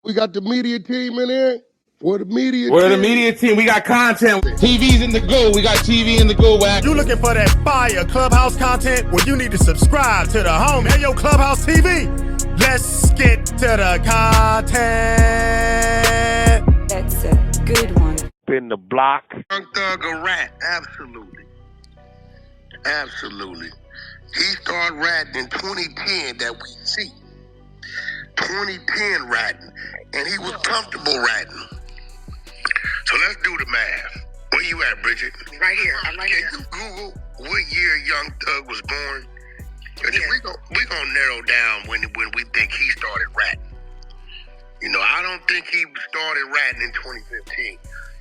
We got the media team in here. We're the media team. We got content. TV's in the go. We got TV in the go, Wack. You looking for that fire Clubhouse content? Well, you need to subscribe to the home. Hey, yo, Clubhouse TV. Let's get to the content. That's a good one. In the block. Young Thug a rat. Absolutely. Absolutely. He started ratting in 2010 that we see. 2010 ratting. And he was comfortable ratting. So let's do the math. Where you at, Bridget? Right here. I'm right here. Can you Google what year Young Thug was born? Yeah. We're gonna narrow down when we think he started ratting. You know, I don't think he started ratting in 2015.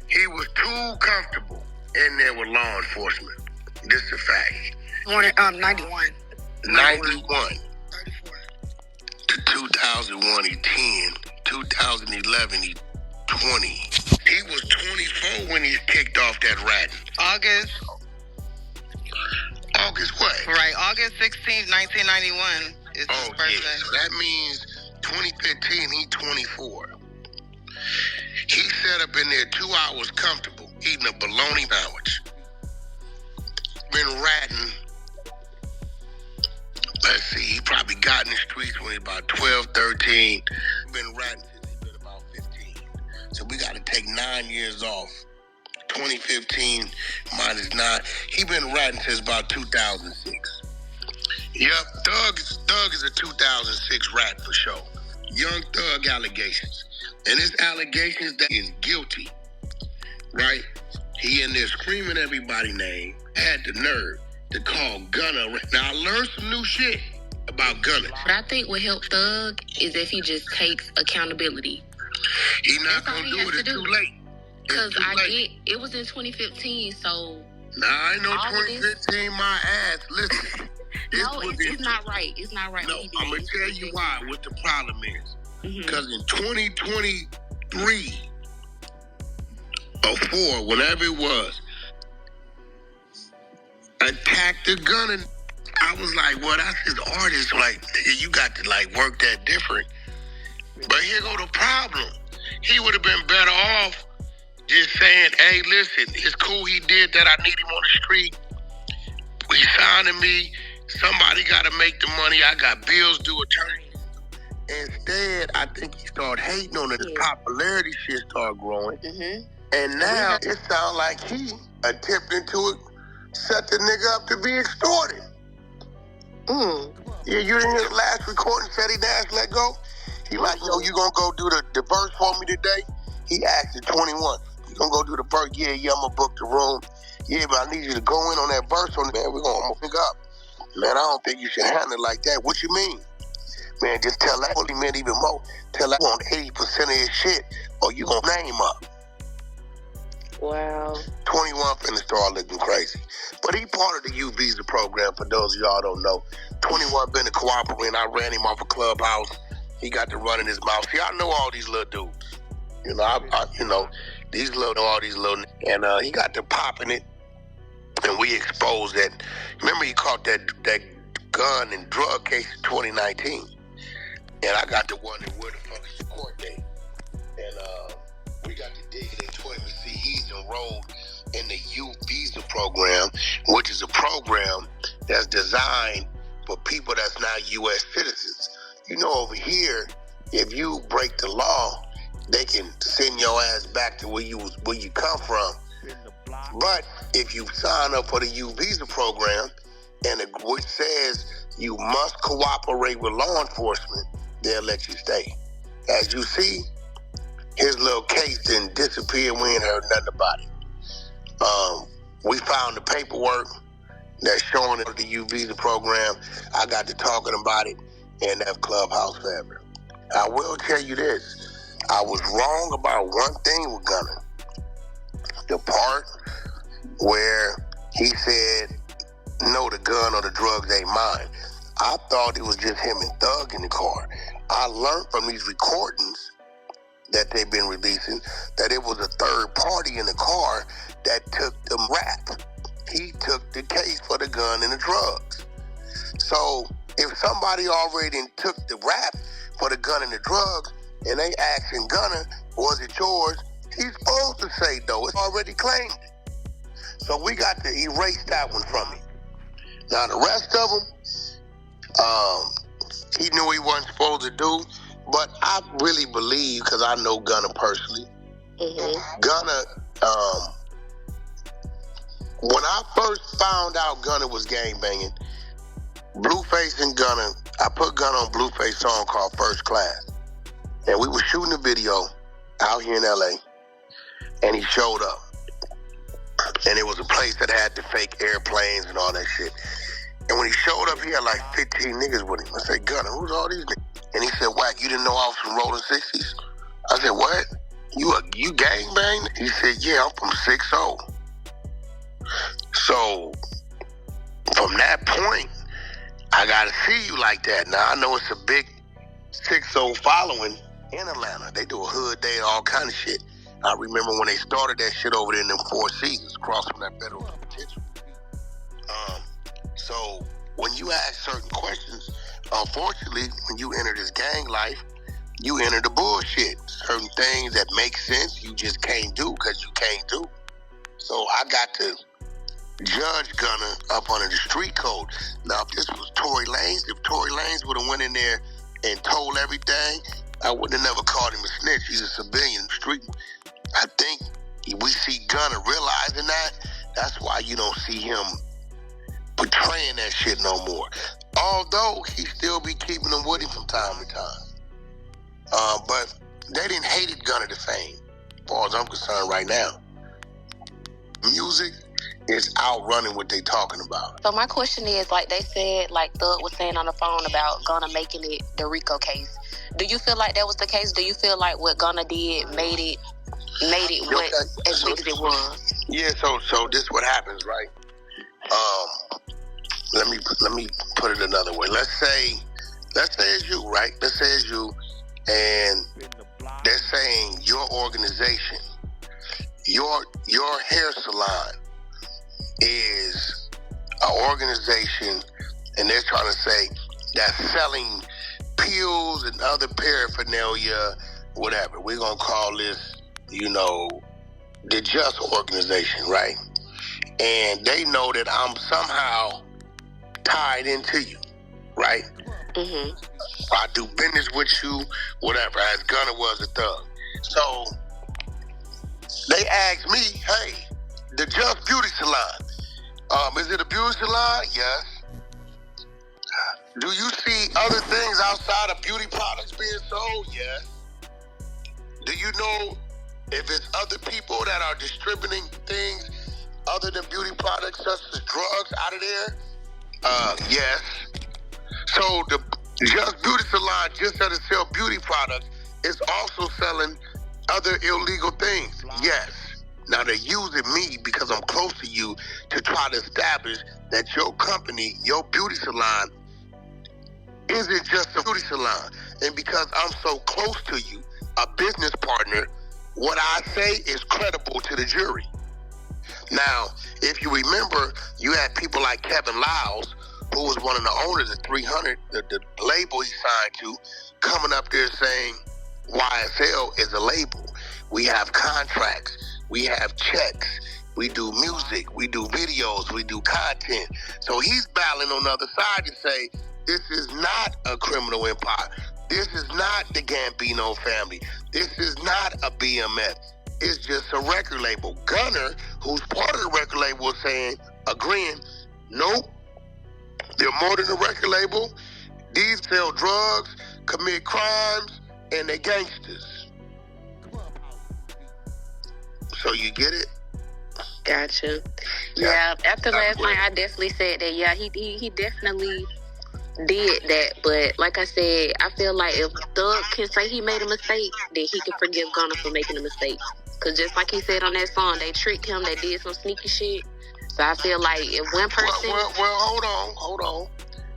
He was too comfortable in there with law enforcement. This is a fact. Born in 91. 91 to 2001, he 10. 2011, he 20. He was 24 when he kicked off that ratting. August what? Right. August 16th, 1991 is his birthday. Yeah. So that means 2015, he 24. He sat up in there 2 hours comfortable, eating a bologna sandwich. Been ratting. Let's see, he probably got in the streets when he was about 12, 13. Been ratting since he's been about 15. So we got to take 9 years off. 2015 minus 9. He been ratting since about 2006. Yep, Thug is a 2006 rat for sure. Young Thug allegations. And his allegations that he's guilty, right? He in there screaming everybody's name, had the nerve to call Gunna. Now, I learned some new shit about Gunna. What I think would help Thug is if he just takes accountability. He not going to do it. It's too late. Because it was in 2015, so... Nah, I know 2015, my ass. Listen. No, it's not right. It's not right. No, I'm going to tell you why, what the problem is. Because in 2023 or 4, whenever it was, attacked the Gunna. I was like, well, that's his artist. Like, you got to, like, work that different. But here go the problem. He would have been better off just saying, hey, listen, it's cool he did that. I need him on the street. He signing me. Somebody got to make the money. I got bills due, attorneys. Instead, I think he started hating on it. His popularity shit started growing. And now it sounds like he attempted to set the nigga up to be extorted. Yeah, you didn't hear the last recording said he asked let go? He like, yo, you gonna go do the verse for me today? He asked at 21. You gonna go do the verse? Yeah, I'm gonna book the room. Yeah, but I need you to go in on that verse on it, man. I'm gonna pick up. Man, I don't think you should handle it like that. What you mean? Man, just tell that only man even more. Tell that on 80% of his shit, or you gonna name up. Wow. 21 finna start looking crazy. But he part of the U Visa program, for those of y'all don't know. 21 been a cooperating. I ran him off a Clubhouse. He got to run in his mouth. See, I know all these little dudes. You know, all these little, and he got to popping it, and we exposed that. Remember, he caught that gun and drug case in 2019, and I got to wonder where the fuck is the court date, and we got to dig into it and see he's enrolled in the youth visa program, which is a program that's designed for people that's not U.S. citizens. You know, over here, if you break the law, they can send your ass back to where you come from. But if you sign up for the U visa program, and which says you must cooperate with law enforcement, they'll let you stay. As you see, his little case didn't disappear. We ain't heard nothing about it. We found the paperwork that's showing it the U visa program. I got to talking about it in that Clubhouse family. I will tell you this. I was wrong about one thing with Gunna. The part where he said, no, the gun or the drugs ain't mine. I thought it was just him and Thug in the car. I learned from these recordings that they've been releasing that it was a third party in the car that took the rap. He took the case for the gun and the drugs. So if somebody already took the rap for the gun and the drugs, and they asking Gunna, was it yours? He's supposed to say no. It's already claimed it. So we got to erase that one from him. Now the rest of them, he knew he wasn't supposed to do, but I really believe, because I know Gunna personally, Gunna, when I first found out Gunna was gangbanging, Blueface and Gunna, I put Gunna on Blueface song called First Class. And we were shooting a video out here in LA, and he showed up. And it was a place that had the fake airplanes and all that shit. And when he showed up, he had like 15 niggas with him. I said, Gunna, who's all these niggas? And he said, Wack, you didn't know I was from Rolling 60s? I said, what? You gangbang? He said, yeah, I'm from 6ix9ine. So, from that point, I gotta see you like that. Now, I know it's a big 6ix9ine following in Atlanta. They do a hood day and all kind of shit. I remember when they started that shit over there in them 4 Seasons, across from that federal penitentiary. So when you ask certain questions, unfortunately, when you enter this gang life, you enter the bullshit. Certain things that make sense, you just can't do because you can't do. So I got to judge Gunna up under the street code. Now, if this was Tory Lanez, if Tory Lanez would have went in there and told everything, I would have never called him a snitch. He's a civilian street. I think we see Gunna realizing that. That's why you don't see him portraying that shit no more. Although he still be keeping them with him from time to time. But they didn't hate Gunna to fame, as far as I'm concerned right now. Music is outrunning what they talking about. So my question is, like they said, like Thug was saying on the phone about Gunna making it the Rico case. Do you feel like that was the case? Do you feel like what Gunna did made it what as big as it was? Yeah, so this what happens, right? Let me put it another way. Let's say it's you, right? Let's say it's you, and they're saying your organization, your hair salon is an organization, and they're trying to say that's selling pills and other paraphernalia, whatever. We're gonna call this, the Just organization, right? And they know that I'm somehow tied into you, right? Mm-hmm. I do business with you, whatever, as Gunna was a thug. So they asked me, hey, the Just Beauty Salon, is it a beauty salon? Yes. Do you see other things outside of beauty products being sold? Yes. Do you know if it's other people that are distributing things other than beauty products, such as drugs, out of there? Yes. So the Just Beauty Salon just doesn't sell beauty products. It's also selling other illegal things. Yes. Now they're using me because I'm close to you to try to establish that your company, your beauty salon, isn't just a beauty salon. And because I'm so close to you, a business partner, what I say is credible to the jury. Now, if you remember, you had people like Kevin Lyles, who was one of the owners of 300, the label he signed to, coming up there saying YSL is a label. We have contracts. We have checks. We do music. We do videos. We do content. So he's battling on the other side to say, this is not a criminal empire. This is not the Gambino family. This is not a BMF. It's just a record label. Gunna, who's part of the record label, was saying, agreeing, nope, they're more than a record label. These sell drugs, commit crimes, and they're gangsters. So you get it? Gotcha. Yeah, after last night, I definitely said that, yeah, he definitely did that. But like I said, I feel like if Thug can say he made a mistake, then he can forgive Gunna for making a mistake. Because just like he said on that song, they tricked him, they did some sneaky shit. So I feel like if one person... Well,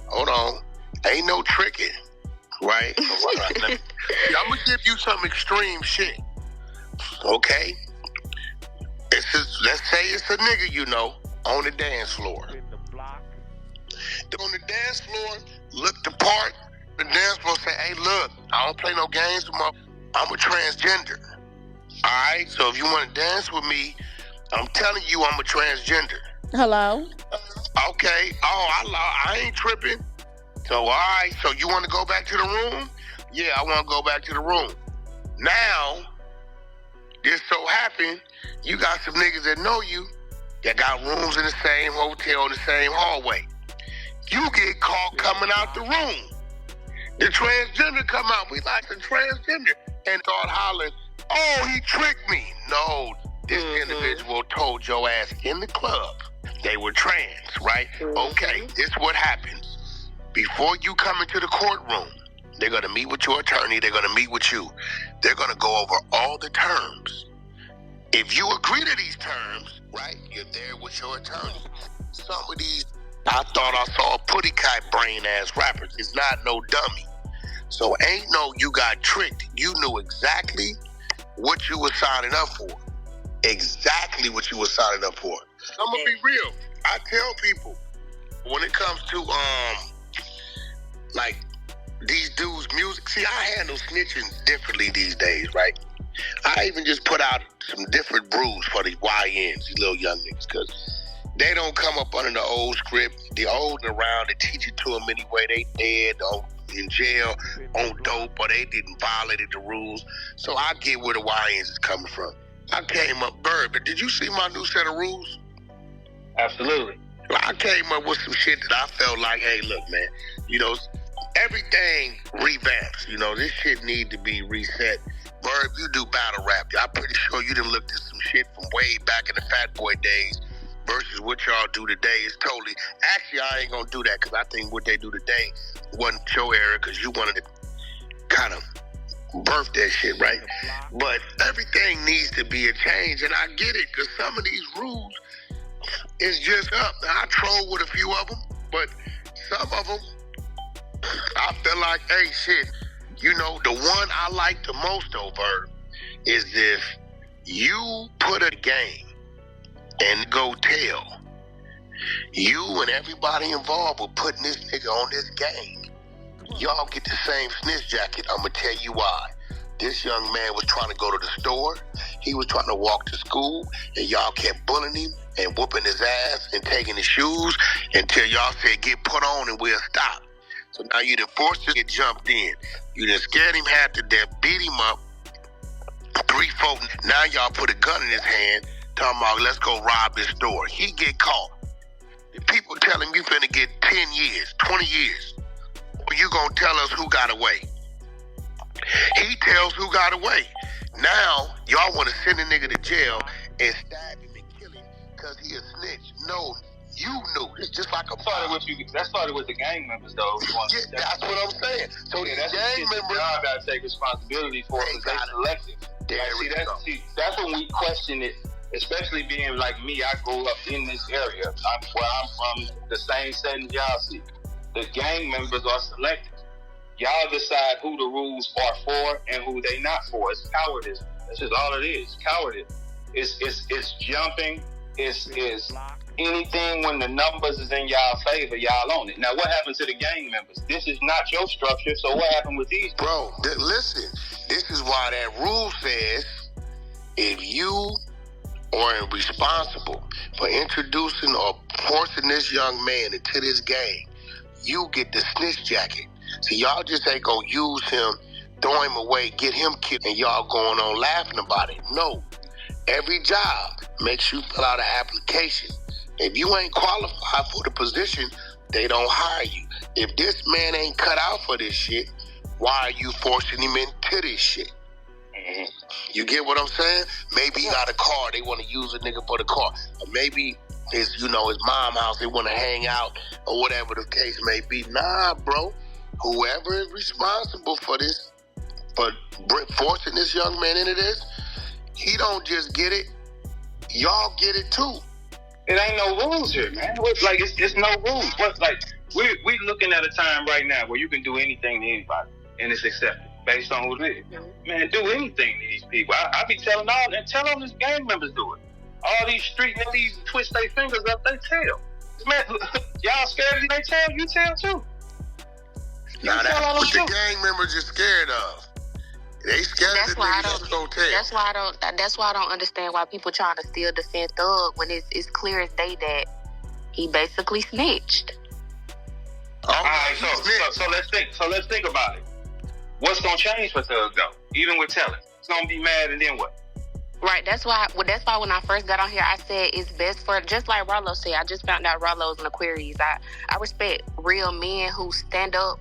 hold on. Ain't no tricking, right? I'm going to give you some extreme shit, okay? Let's say it's a nigga on the dance floor. On the dance floor, look the part. The dance floor say, hey, look, I don't play no games with my... I'm a transgender. All right? So if you want to dance with me, I'm telling you I'm a transgender. Hello? Okay. I ain't tripping. So, all right. So you want to go back to the room? Yeah, I want to go back to the room. Now, this so happened, you got some niggas that know you that got rooms in the same hotel, in the same hallway. You get caught coming out the room. The transgender come out. We like the transgender. And start hollering, oh, he tricked me. No, this individual told your ass in the club they were trans, right? Okay, this is what happens. Before you come into the courtroom, they're going to meet with your attorney. They're going to meet with you. They're going to go over all the terms. If you agree to these terms, right, you're there with your attorney. Some of these, I thought I saw a putty cat brain ass rappers. It's not no dummy. So ain't no you got tricked. You knew exactly what you were signing up for. Exactly what you were signing up for. I'm gonna be real. I tell people when it comes to like these dudes' music. See, I handle snitching differently these days, right? I even just put out some different brews for the YNs, these little young niggas, because they don't come up under the old script. The old and around, they teach it to them anyway. They dead in jail on dope, or they didn't violate the rules. So I get where the YNs is coming from. I came up, Bird, but did you see my new set of rules? Absolutely. I came up with some shit that I felt like, hey, look, man, you know, everything revamps. You know, this shit need to be reset. Bird, you do battle rap. I'm pretty sure you done looked at some shit from way back in the Fat Boy days versus what y'all do today is totally... Actually, I ain't gonna do that because I think what they do today wasn't your era because you wanted to kind of birth that shit, right? But everything needs to be a change, and I get it because some of these rules is just up. Now, I troll with a few of them, but some of them, I feel like, hey, shit, you know, the one I like the most, though, Bird, is if you put a game and go tell you and everybody involved with putting this nigga on this game, y'all get the same snitch jacket. I'm gonna tell you why. This young man was trying to go to the store. He was trying to walk to school, and y'all kept bullying him and whooping his ass and taking his shoes until y'all said, get put on and we'll stop. So now you done forced him to get jumped in. You done scared him half to death, beat him up, 3-4. Now y'all put a gun in his hand, talking about, let's go rob this store. He get caught. The people tell him you finna get 10 years, 20 years. Or you gonna tell us who got away. He tells who got away. Now, y'all wanna send a nigga to jail and stab him and kill him because he a snitch. No, you knew. It's just like a... That started with the gang members, though. Yeah, that's what I'm saying. So yeah, these gang members... Y'all gotta take responsibility for it because they selective. That's when we question it. Especially being like me, I grew up in this area. Where I'm from, the same setting y'all see. The gang members are selected. Y'all decide who the rules are for and who they not for. It's cowardice. That's just all it is. Cowardice. It's jumping. It's anything when the numbers is in y'all favor, y'all own it. Now, what happened to the gang members? This is not your structure, so what happened with these? Bro, listen. This is why that rule says if you are responsible for introducing or forcing this young man into this game, you get the snitch jacket. So y'all just ain't gonna use him, throw him away, get him killed, and y'all going on laughing about it. No. Every job makes you fill out an application. If you ain't qualified for the position, they don't hire you. If this man ain't cut out for this shit, why are you forcing him into this shit? You get what I'm saying? Maybe he got a car, they want to use a nigga for the car. Or maybe his mom house, they want to hang out, or whatever the case may be. Nah, bro. Whoever is responsible for this, for forcing this young man into this, he don't just get it. Y'all get it too. It ain't no rules here, man. Like, it's no rules. We looking at a time right now where you can do anything to anybody, and it's accepted based on who it is. Man, do anything to these people. I be telling all these gang members do it. All these street niggas twist their fingers up their tail. Man, y'all scared of their tail? You tell too. Now that's what the gang members are scared of. They scared of the niggas at the hotel. That's why I don't understand why people trying to still defend Thug when it's clear as day that he basically snitched. All right, so let's think about it. What's gonna change for Thug though? Even with telling, he's gonna be mad, and then what? Right. That's why when I first got on here, I said it's best for, just like Ralo said. I just found out Ralo's an Aquarius. I respect real men who stand up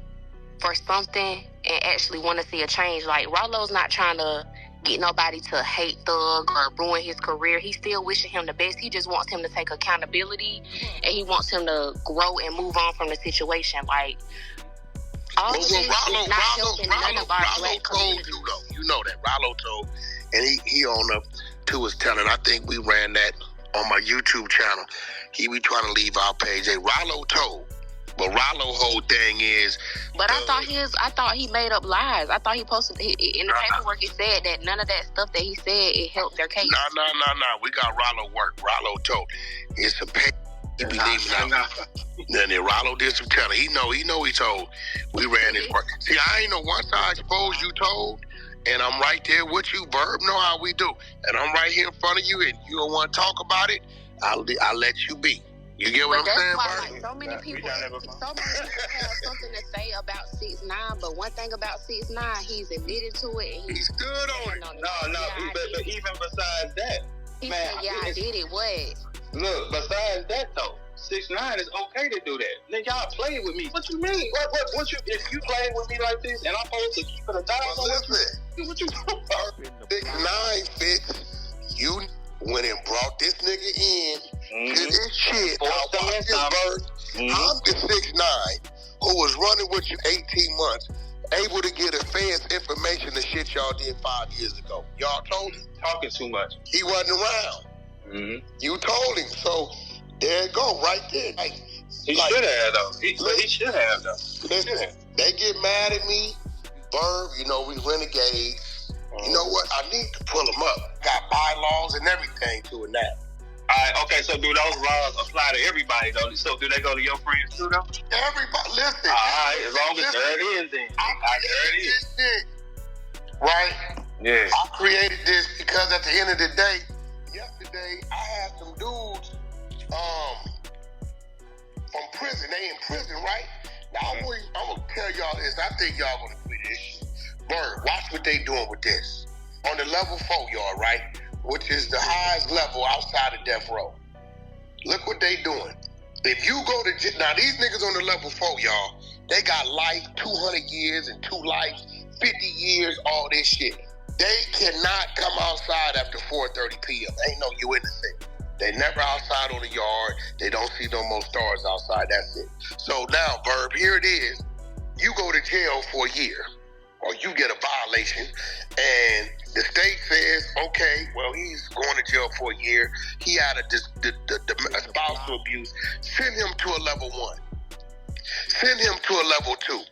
for something and actually want to see a change. Like, Ralo's not trying to get nobody to hate Thug or ruin his career. He's still wishing him the best. He just wants him to take accountability, and he wants him to grow and move on from the situation. Like, all of this is not helping none of our black community. You know that. Ralo told, and he on up to his telling. I think we ran that on my YouTube channel. He be trying to leave our page. Hey, Ralo told. But Ralo whole thing is. But I thought he made up lies. I thought he posted in the paperwork. It said that none of that stuff that he said it helped their case. No. We got Ralo work. Ralo told. It's a pay. He be leaving out. Then Ralo did some telling. He know he told. We ran his work. See, I ain't know once I exposed you told, and I'm right there with you, Verb. Know how we do, and I'm right here in front of you, and you don't want to talk about it. I'll let you be. You get what I'm saying, Verb? Like, so many people have something to say about 6ix9ine, but one thing about 6ix9ine, he's admitted to it. And he stood on it. But even besides that, he said, I did it. What? Look, besides that though, 6ix9ine is okay to do that. Then y'all play with me. What you mean? What you? If you play with me like this, and I'm supposed to keep it a $1,000, what you doing? 6ix9ine fits. You went and brought this nigga in to this shit. I'm the 6ix9ine who was running with you 18 months, able to get advanced information to shit y'all did 5 years ago. Y'all told him. Talking too much. He wasn't around. You told him. So there you go, right there. He should have though. He should have though. Listen, they get mad at me. Verb, you know, we renegades. You know what? I need to pull them up. Got bylaws and everything to it now. All right, okay, so do those laws apply to everybody, though? So do they go to your friends, too, though? Everybody, listen. All right, as long as there it is, then. There it is. Right? Yeah. I created this because at the end of the day, yesterday, I had some dudes from prison. They in prison, right? Now, I'm going to tell y'all this. I think y'all going to quit this shit. Bird, watch what they doing with this. On the level 4 yard, right? Which is the highest level outside of death row. Look what they doing. If you go to now these niggas on the level 4, y'all, they got life, 200 years and 2 lives, 50 years, all this shit. They cannot come outside after 4:30 p.m. Ain't no you innocent. They never outside on the yard. They don't see no more stars outside. That's it. So now, Verb, here it is. You go to jail for a year, or you get a violation, and the state says, okay, well, he's going to jail for a year. He had a spousal abuse. Send him to a level 1. Send him to a level 2.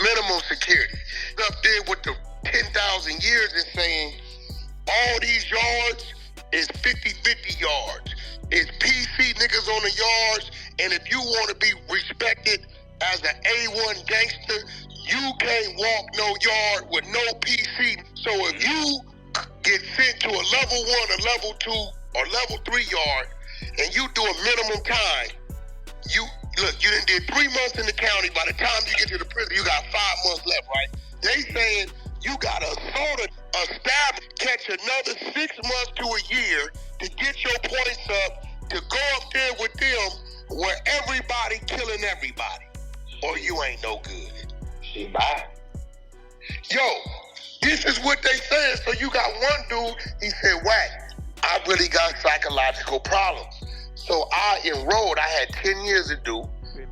Minimum security. Up there with the 10,000 years is saying all these yards is 50-50 yards. It's PC niggas on the yards, and if you want to be respected as an A1 gangster, you can't walk no yard with no PC. So if you get sent to a level 1, a level 2, or level 3 yard, and you do a minimum time, you done did 3 months in the county. By the time you get to the prison, you got 5 months left, right? They saying you got to sort of establish, catch another 6 months to a year to get your points up, to go up there with them where everybody killing everybody, or you ain't no good. She bye. Yo, this is what they said. So you got one dude, he said, Wack, I really got psychological problems. So I enrolled, I had 10 years to do.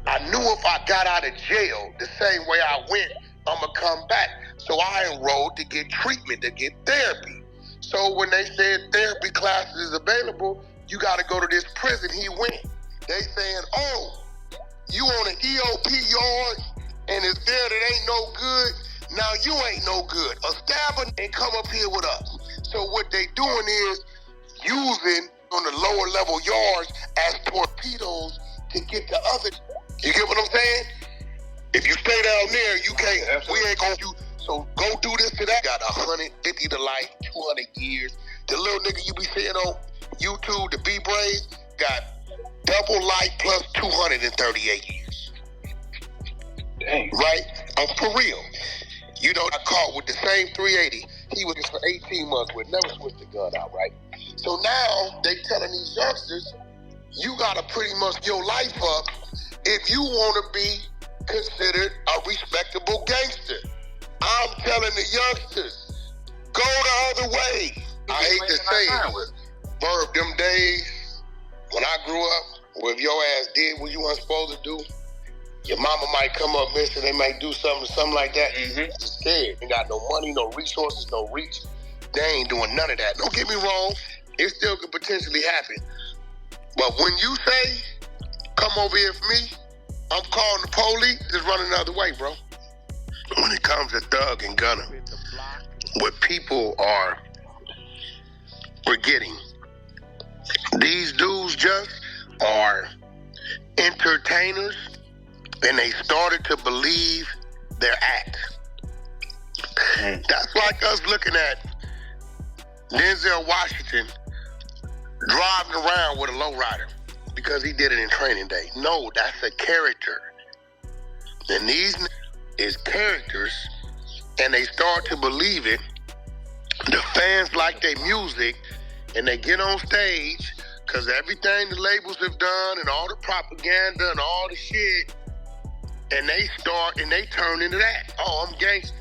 I knew if I got out of jail the same way I went, I'm going to come back. So I enrolled to get treatment, to get therapy. So when they said therapy classes is available, you got to go to this prison. He went. They saying, oh, you on an EOP yard, and it's there that ain't no good. Now you ain't no good. A stabber and come up here with us. So what they doing is using on the lower level yards as torpedoes to get to other. You get what I'm saying? If you stay down there, you can't. We ain't gonna do. So go do this to that. Got 150 to life, 200 years. The little nigga you be seeing on YouTube, the B-Braves, got double life plus 238 years. Dang. Right? For real. You know, I caught with the same 380. He was just for 18 months with never switched the gun out, right? So now they telling these youngsters, you gotta pretty much your life up if you wanna be considered a respectable gangster. I'm telling the youngsters, go the other way. I hate to say it, Verb, them days when I grew up, where if your ass did what you weren't supposed to do, your mama might come up missing, they might do something like that. You're scared. They got no money, no resources, no reach. They ain't doing none of that. Don't get me wrong, it still could potentially happen. But when you say, come over here for me, I'm calling the police, just run another way, bro. When it comes to Thug and Gunna, what people are forgetting, these dudes just are entertainers, and they started to believe their act. That's like us looking at Denzel Washington driving around with a lowrider because he did it in Training Day. No, that's a character. And these is characters, and they start to believe it. The fans like their music, and they get on stage because everything the labels have done and all the propaganda and all the shit, and they start and they turn into that. Oh, I'm gangster.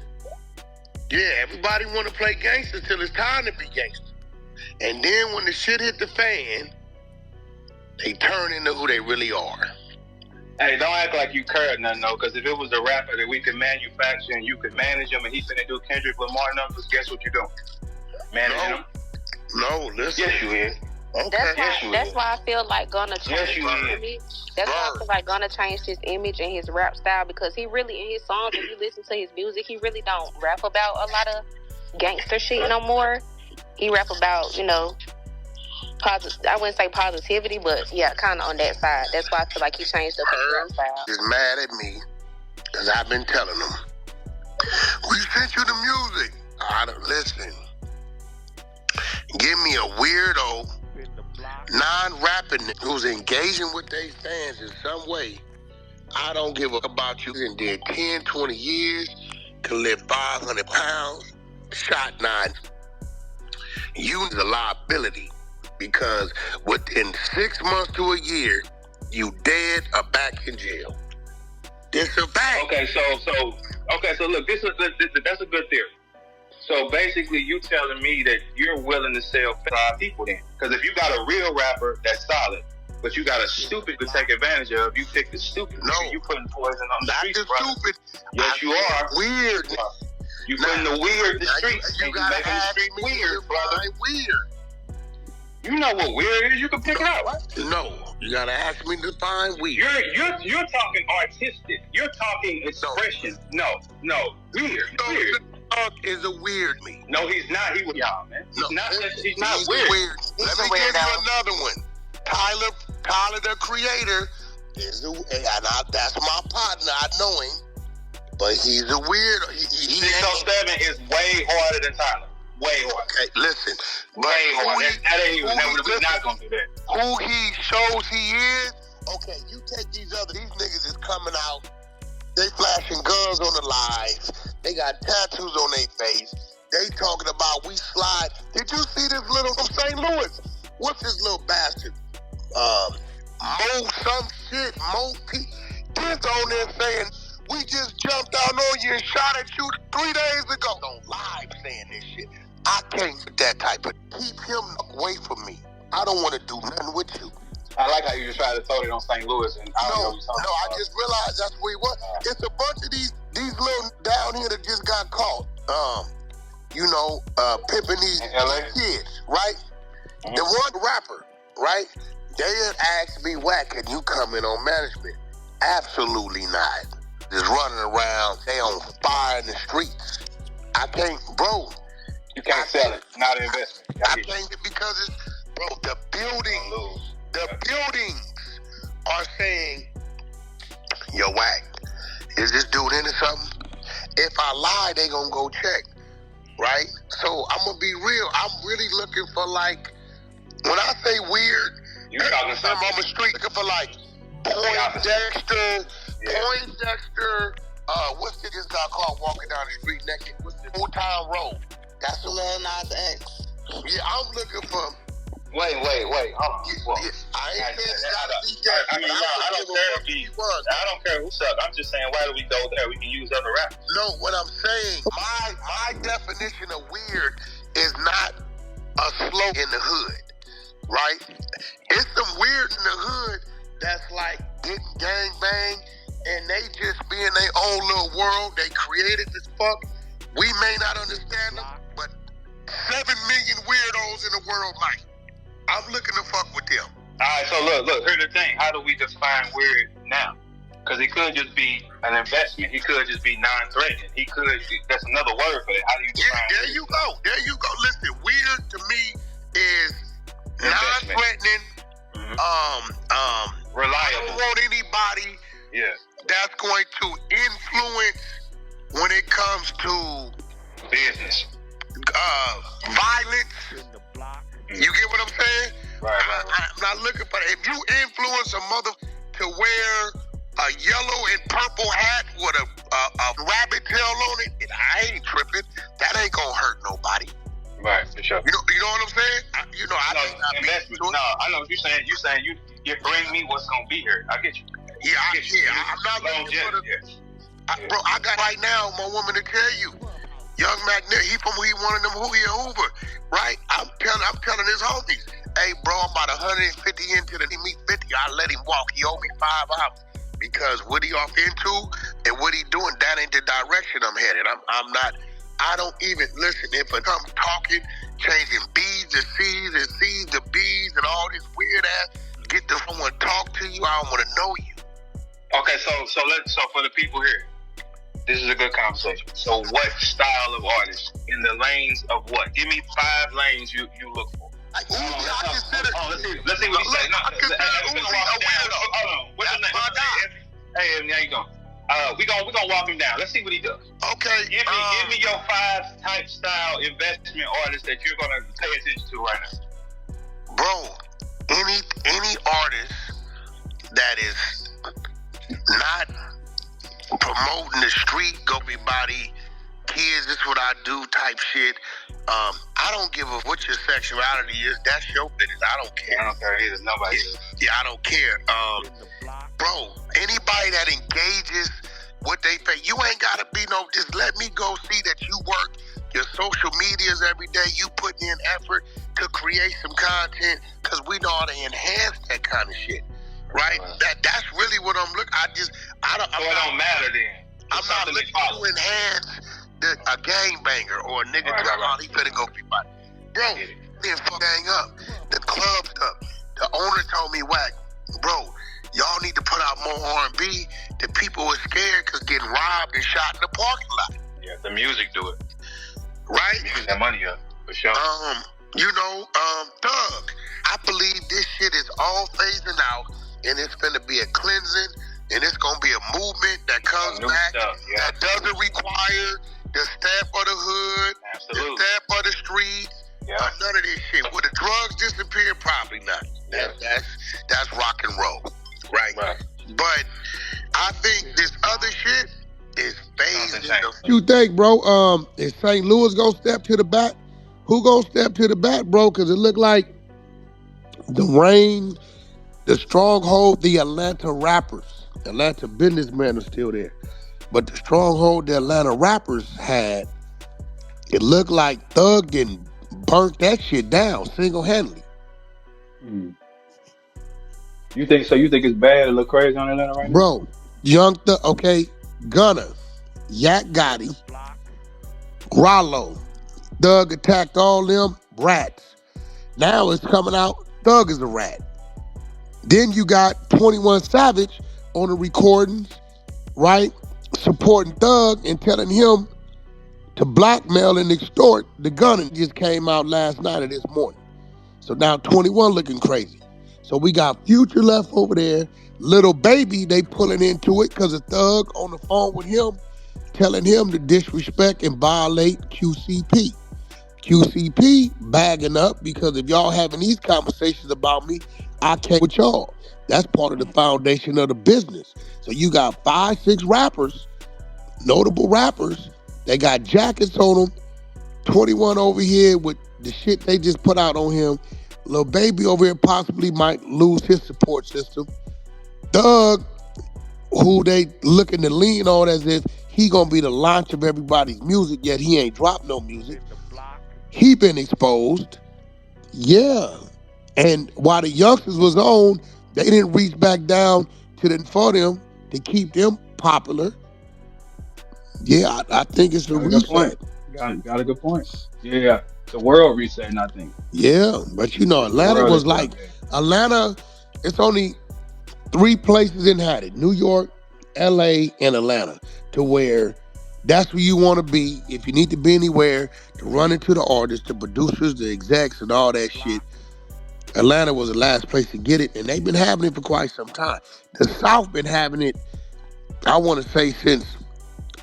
Yeah, everybody want to play gangster till it's time to be gangster. And then when the shit hit the fan, they turn into who they really are. Hey, don't act like you cared nothing, though, because if it was a rapper that we could manufacture and you could manage him and he finna do Kendrick Lamar numbers, guess what you're doing? Managing him? No, listen. Yes, you is. Okay. That's why I feel like Gunna changed Yes, you his is. image. That's why I feel like Gunna changed his image and his rap style, because he really, in his songs, if you listen to his music, he really don't rap about a lot of gangster shit no more. He rap about, you know, I wouldn't say positivity, but yeah, kind of on that side. That's why I feel like he changed up his rap style. Is mad at me because I've been telling them, we sent you the music. I don't listen. Give me a weirdo, non-rapping who's engaging with their fans in some way. I don't give a about you. And did 10, 20 years, can live 500 pounds, shot 9. You need a liability. Because within 6 months to a year, you dead or back in jail. It's a fact. Okay, so look, that's a good theory. So basically, you telling me that you're willing to sell 5 people then? Because if you got a real rapper that's solid, but you got a stupid to take advantage of, you pick the stupid. No, you putting poison on the streets, the brother. Stupid. Yes, you are. Weird. You putting the weird in the streets. You gotta making the ask street me weird, brother. Weird. You know what weird is? You can pick it out, right? No, you gotta ask me to define weird. You're talking artistic. You're talking expression. No, weird. Weird. Thug is a weird me. No, he's not. He was y'all, man. He's not weird. Let me give you another one. Tyler the Creator is that's my partner. I know him, but he's a weird. 6ix9ine is way harder than Tyler. Way harder. Okay, listen. Way harder. That ain't even. We're not gonna do that. Who he shows he is. Okay, you take these niggas is coming out. They flashing guns on the live. They got tattoos on their face. They talking about we slide. Did you see this little from St. Louis? What's this little bastard? Mo some shit. Mo P. This on there saying we just jumped out on you and shot at you 3 days ago. On live saying this shit. I can't with that type of. Keep him away from me. I don't want to do nothing with you. I like how you just tried to throw it on St. Louis. And I just realized that's where he was. It's a bunch of these little down here that just got caught. Pimping these kids, right? Mm-hmm. The one rapper, right? They had asked me, Wack, can you come in on management? Absolutely not. Just running around, they on fire in the streets. I can't, bro. You can't sell it. Not an investment. I can't because it's, bro, the buildings are saying, yo, Wack, is this dude into something? If I lie, they gonna go check, right? So I'm gonna be real. I'm really looking for like, when I say weird, I'm on the street looking for like Poindexter, what's this guy called walking down the street naked? What's the Old Town Road? That's the Lil Nas X. Yeah, I'm looking for. Wait. Hold on. I ain't saying it's gotta be that. I don't care if he was. I don't care who's up. I'm just saying, why do we go there? We can use other rappers. No, what I'm saying, my definition of weird is not a slow in the hood, right? It's some weird in the hood that's like getting gang bang, and they just be in their own little world. They created this fuck. We may not understand them, but 7 million weirdos in the world might. I'm looking to fuck with them. Alright, so look, here's the thing. How do we define weird now? Because it could just be an investment. He could just be non-threatening. That's another word for it. How do you define there you go. Listen, weird to me is non-threatening, reliable. I don't want anybody that's going to influence when it comes to business. Violence. You get what I'm saying? Right. I'm not looking for that. If you influence a mother to wear a yellow and purple hat with a rabbit tail on it, and I ain't tripping. That ain't gonna hurt nobody. Right, for sure. You know what I'm saying? I investment. No, I know what you're saying. You bring me what's gonna be here. I get you. I'm not looking for the. Bro, I got right now my woman to tell you. Young McNair, he one of them Hoover, right? I'm telling his homies, hey bro, I'm about 150 into the me 50. I let him walk. He owed me $5 because what he off into and what he doing, that ain't the direction I'm headed. I don't even listen. If it comes talking, changing B's to C's and C's to B's and all this weird ass, get to someone talk to you. I don't want to know you. Okay, so for the people here, this is a good conversation. So what style of artist in the lanes of what? Give me 5 lanes you look for. Let's see what he says. What's your name? Hey, there you go. We gonna walk him down. Let's see what he does. Okay. Give me your 5 type style investment artists that you're gonna pay attention to right now. Bro, any artist that is not promoting the street, go be body, kids, this is what I do type shit. I don't give a what your sexuality is. That's your business. I don't care. I don't care either. Nobody does. Yeah, I don't care. Bro, anybody that engages what they pay, you ain't gotta be just let me go see that you work your social medias every day, you putting in effort to create some content, because we know how to enhance that kind of shit. Right? That's really what I'm looking. It don't matter then. I'm not looking to enhance a gangbanger or a nigga talking about he finna go be body. Bro, then fuck gang up. The club's up. The owner told me, Wack, bro, y'all need to put out more R&B. The people are scared because getting robbed and shot in the parking lot. Yeah, the music do it. Right? Music that money up, for sure. Thug. I believe this shit is all phasing out, and it's gonna be a cleansing, and it's gonna be a movement that comes back that doesn't require the stamp of the hood, the stamp of the streets, none of this shit. Will the drugs disappear? Probably not. That's rock and roll, right? But I think this other shit is phasing. What you think, bro? Is St. Louis gonna step to the bat? Who gonna step to the bat, bro? Because it looked like the Reign, the Stronghold, the Atlanta rappers, Atlanta businessmen are still there. But the stronghold the Atlanta rappers had, it looked like Thug didn't burnt that shit down single-handedly. You think so? You think it's bad to look crazy on Atlanta right now? Bro, Young Thug, okay, Gunna, Yak Gotti, Ralo, Thug attacked all them rats. Now it's coming out, Thug is a rat. Then you got 21 Savage on the recordings, right? Supporting Thug and telling him to blackmail and extort the Gunna. Just came out last night or this morning. So now 21 looking crazy. So we got Future left over there. Little Baby, they pulling into it because of Thug on the phone with him telling him to disrespect and violate QCP. QCP bagging up because if y'all having these conversations about me, I can't with y'all. That's part of the foundation of the business. So you got 5, 6 rappers, notable rappers. They got jackets on them. 21 over here with the shit they just put out on him. Lil Baby over here possibly might lose his support system. Thug, who they looking to lean on as if he gonna be the launch of everybody's music, yet he ain't dropped no music. He been exposed. Yeah. And while the youngsters was on, they didn't reach back down to them for them to keep them popular. Yeah, I think it's a reset. Got a good point. Yeah, it's a world resetting, I think. Yeah, but you know, Atlanta was like, Atlanta, it's only 3 places inhabited, New York, LA, and Atlanta, to where that's where you want to be if you need to be anywhere to run into the artists, the producers, the execs, and all that shit. Atlanta was the last place to get it, and they've been having it for quite some time. The South been having it, I want to say, since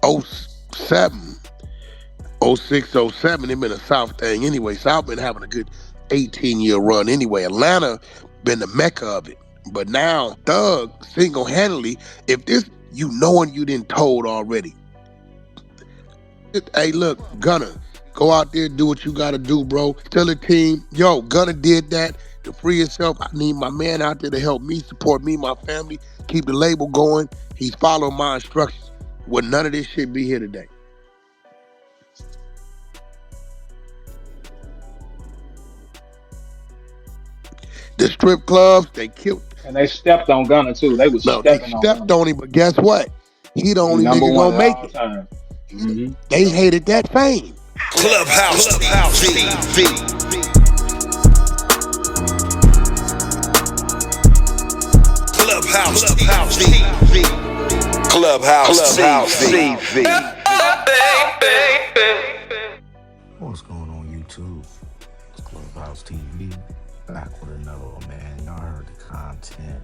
07, 06, 07. It's been a South thing anyway. South been having a good 18-year run anyway. Atlanta been the mecca of it. But now, Thug, single-handedly, if this you knowing you didn't told already. Hey, look, Gunna, go out there, do what you got to do, bro. Tell the team, yo, Gunna did that to free himself. I need my man out there to help me, support me, my family, keep the label going. He's following my instructions. Would none of this shit be here today? The strip clubs, they killed. And they stepped on Gunna too. They was stepping on him, but guess what? He the only nigga gonna make it. Mm-hmm. They hated that fame. Clubhouse TV. Clubhouse TV. What's going on, YouTube? It's Clubhouse TV. Back with another one, man. Y'all heard the content.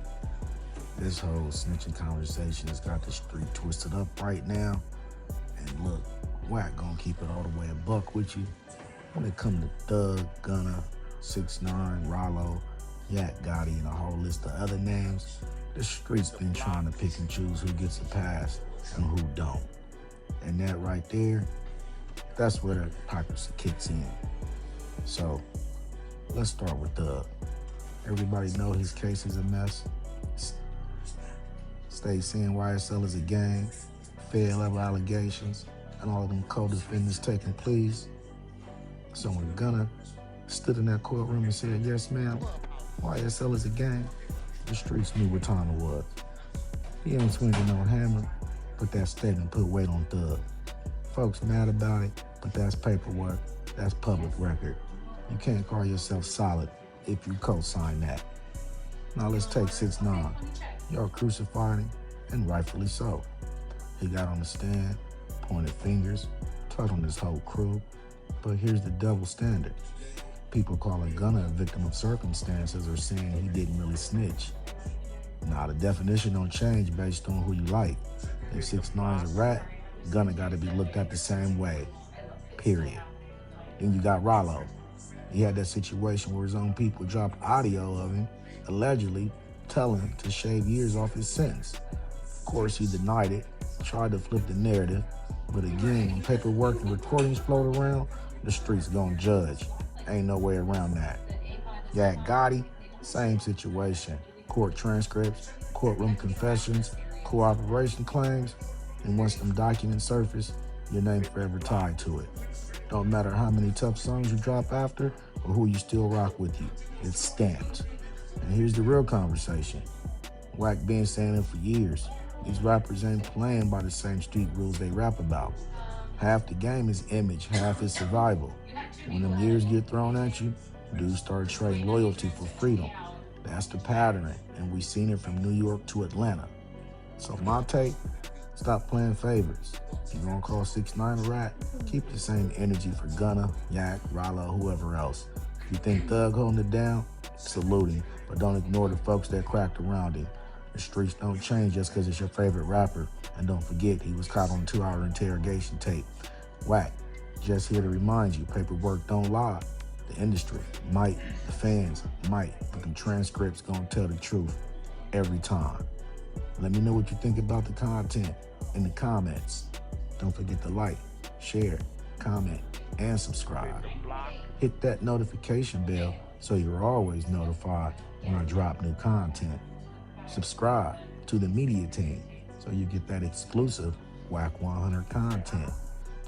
This whole snitching conversation has got the street twisted up right now. And look, Wack gonna keep it all the way a buck with you. When it comes to Thug, Gunna, 6ix9ine, Ralo, Yak Gotti, and a whole list of other names, the street's been trying to pick and choose who gets a pass and who don't. And that right there, that's where the hypocrisy kicks in. So, let's start with Thug. Everybody know his case is a mess. State saying YSL is a gang, Fed level allegations, and all of them co-defendants taking pleas. So when Gunna stood in that courtroom and said, "Yes, ma'am, YSL is a gang," the streets knew what time it was. He ain't swinging no hammer, but that statement put weight on Thug. Folks mad about it, but that's paperwork, that's public record. You can't call yourself solid if you co-sign that. Now let's take 6ix9ine. Y'all crucified him, and rightfully so. He got on the stand, pointed fingers, talked on his whole crew, but here's the double standard. People calling Gunna a victim of circumstances or saying he didn't really snitch. Now the definition don't change based on who you like. If 6ix9ine's a rat, Gunna gotta be looked at the same way, period. Then you got Ralo. He had that situation where his own people dropped audio of him, allegedly telling him to shave years off his sentence. Of course, he denied it, tried to flip the narrative, but again, when paperwork and recordings float around, the streets gonna judge. Ain't no way around that. Yak Gotti, same situation. Court transcripts, courtroom confessions, cooperation claims, and once them documents surface, your name's forever tied to it. Don't matter how many tough songs you drop after or who you still rock with you, it's stamped. And here's the real conversation. Wack been saying it for years. These rappers ain't playing by the same street rules they rap about. Half the game is image, half is survival. When them years get thrown at you, dudes start trading loyalty for freedom. That's the pattern, and we seen it from New York to Atlanta. So my take, stop playing favorites. If you're gonna call 6ix9ine a rat, keep the same energy for Gunna, Yak, Ralo, whoever else. If you think Thug holding it down, salute him, but don't ignore the folks that cracked around him. The streets don't change just because it's your favorite rapper. And don't forget, he was caught on a 2-hour interrogation tape. Wack, just here to remind you, paperwork don't lie. The industry might, the fans might, but the transcripts gonna tell the truth every time. Let me know what you think about the content in the comments. Don't forget to like, share, comment, and subscribe. Hit that notification bell so you're always notified when I drop new content. Subscribe to the media team so you get that exclusive Wack 100 content.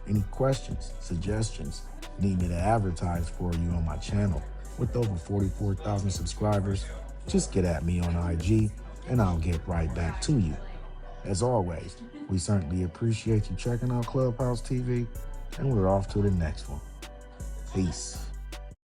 Any questions, suggestions, need me to advertise for you on my channel with over 44,000 subscribers, just get at me on IG and I'll get right back to you. As always, we certainly appreciate you checking out Clubhouse TV, and we're off to the next one. Peace.